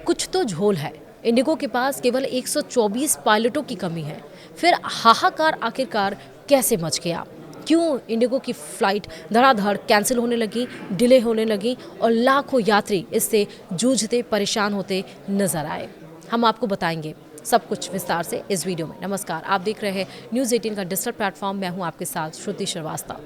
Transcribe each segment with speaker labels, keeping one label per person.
Speaker 1: कुछ तो झोल है। इंडिगो के पास केवल 124 पायलटों की कमी है। फिर हाहाकार आखिरकार कैसे मच गया? क्यों इंडिगो की फ्लाइट धड़ाधड़ कैंसिल होने लगी, डिले होने लगी और लाखों यात्री इससे जूझते परेशान होते नजर आए? हम आपको बताएंगे सब कुछ विस्तार से इस वीडियो में। नमस्कार, आप देख रहे हैं न्यूज़ 18 का डिजिटल प्लेटफॉर्म। मैं हूं आपके साथ श्रुति श्रीवास्तव।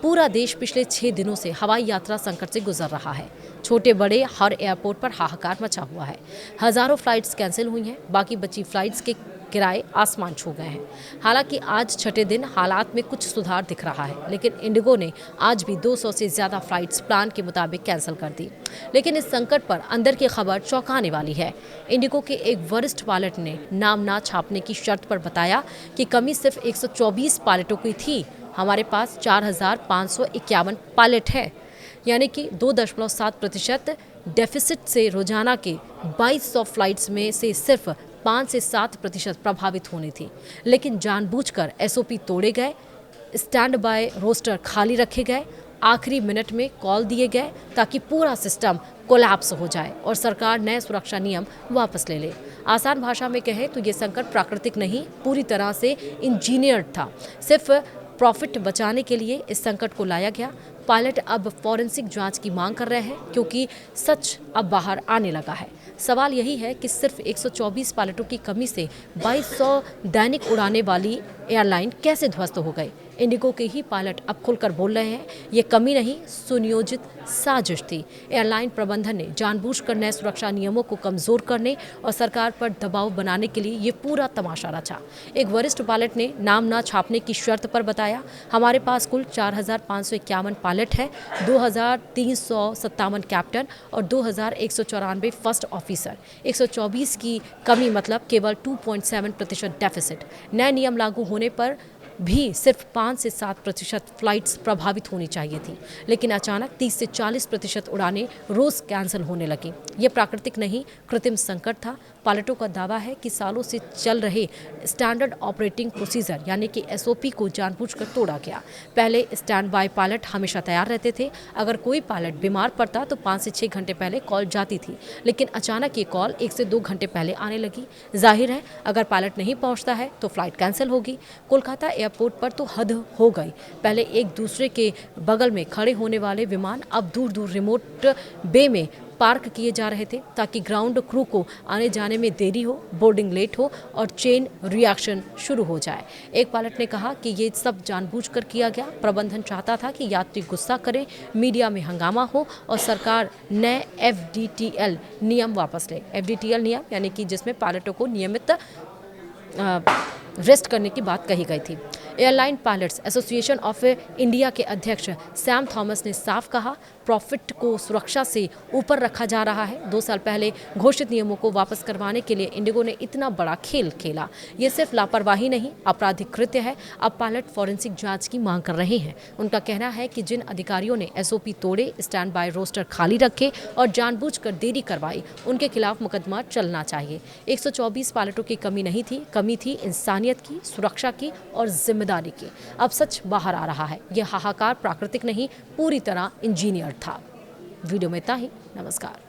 Speaker 1: पूरा देश पिछले 6 दिनों से हवाई यात्रा संकट से गुजर रहा है। छोटे बड़े हर एयरपोर्ट पर हाहाकार मचा हुआ है। हजारों फ्लाइट्स कैंसिल हुई हैं, बाकी बची फ्लाइट्स के किराए आसमान छू गए हैं। हालांकि आज छठे दिन हालात में कुछ सुधार दिख रहा है, लेकिन इंडिगो ने आज भी 200 से ज़्यादा फ्लाइट्स प्लान के मुताबिक कैंसिल कर दी। लेकिन इस संकट पर अंदर की खबर चौंकाने वाली है। इंडिगो के एक वरिष्ठ पायलट ने नाम ना छापने की शर्त पर बताया कि कमी सिर्फ 124 पायलटों की थी। हमारे पास 4,551 पायलट है, यानी कि 2.7% डेफिसिट से रोजाना के 2200 फ्लाइट्स में से सिर्फ 5 से 7% प्रभावित होनी थी। लेकिन जानबूझकर एसओपी तोड़े गए, स्टैंड बाय रोस्टर खाली रखे गए, आखिरी मिनट में कॉल दिए गए ताकि पूरा सिस्टम कोलैप्स हो जाए और सरकार नए सुरक्षा नियम वापस ले ले। आसान भाषा में कहें तो ये संकट प्राकृतिक नहीं, पूरी तरह से इंजीनियर्ड था। सिर्फ प्रॉफिट बचाने के लिए इस संकट को लाया गया। पायलट अब फॉरेंसिक जांच की मांग कर रहे हैं क्योंकि सच अब बाहर आने लगा है। सवाल यही है कि सिर्फ 124 पायलटों की कमी से 2200 दैनिक उड़ाने वाली एयरलाइन कैसे ध्वस्त हो गई? इंडिगो के ही पायलट अब खुलकर बोल रहे हैं, ये कमी नहीं, सुनियोजित साजिश थी। एयरलाइन प्रबंधन ने जानबूझकर नए सुरक्षा नियमों को कमजोर करने और सरकार पर दबाव बनाने के लिए ये पूरा तमाशा रचा। एक वरिष्ठ पायलट ने नाम ना छापने की शर्त पर बताया, हमारे पास कुल 4,551 पायलट है, 2,357 कैप्टन और 2,194 फर्स्ट ऑफिसर। 124 की कमी मतलब केवल 2.7% डेफिसिट। नए नियम लागू होने पर भी सिर्फ 5 से 7% फ्लाइट्स प्रभावित होनी चाहिए थी, लेकिन अचानक 30 से 40% उड़ानें रोज कैंसिल होने लगी। ये प्राकृतिक नहीं, कृत्रिम संकट था। पायलटों का दावा है कि सालों से चल रहे स्टैंडर्ड ऑपरेटिंग प्रोसीजर यानी कि एसओपी को जानबूझकर तोड़ा गया। पहले स्टैंड बाय पायलट हमेशा तैयार रहते थे। अगर कोई पायलट बीमार पड़ता तो 5 से 6 घंटे पहले कॉल जाती थी, लेकिन अचानक ये कॉल 1 से 2 घंटे पहले आने लगी। जाहिर है, अगर पायलट नहीं पहुंचता है तो फ्लाइट कैंसिल होगी। कोलकाता एयरपोर्ट पर तो हद हो गई। पहले एक दूसरे के बगल में खड़े होने वाले विमान अब दूर दूर रिमोट बे में पार्क किए जा रहे थे ताकि ग्राउंड क्रू को आने जाने में देरी हो, बोर्डिंग लेट हो और चेन रिएक्शन शुरू हो जाए। एक पायलट ने कहा कि ये सब जानबूझकर किया गया। प्रबंधन चाहता था कि यात्री गुस्सा करें, मीडिया में हंगामा हो और सरकार नए एफडीटीएल नियम वापस ले। एफडीटीएल नियम यानी कि जिसमें पायलटों को नियमित रेस्ट करने की बात कही गई थी। Airline pilots association of India के अध्यक्ष सैम थॉमस ने साफ कहा, प्रॉफिट को सुरक्षा से ऊपर रखा जा रहा है। 2 साल पहले घोषित नियमों को वापस करवाने के लिए इंडिगो ने इतना बड़ा खेल खेला। ये सिर्फ लापरवाही नहीं, आपराधिक कृत्य है। अब पायलट फॉरेंसिक जांच की मांग कर रहे हैं। उनका कहना है कि जिन अधिकारियों ने एसओपी तोड़े, स्टैंड बाय रोस्टर खाली रखे और जानबूझकर देरी करवाई, उनके खिलाफ मुकदमा चलना चाहिए। 124 पायलटों की कमी नहीं थी, कमी थी इंसानियत की, सुरक्षा की और जिम्मेदारी की। अब सच बाहर आ रहा है। यह हाहाकार प्राकृतिक नहीं, पूरी तरह इंजीनियर था। वीडियो में इतना ही। नमस्कार।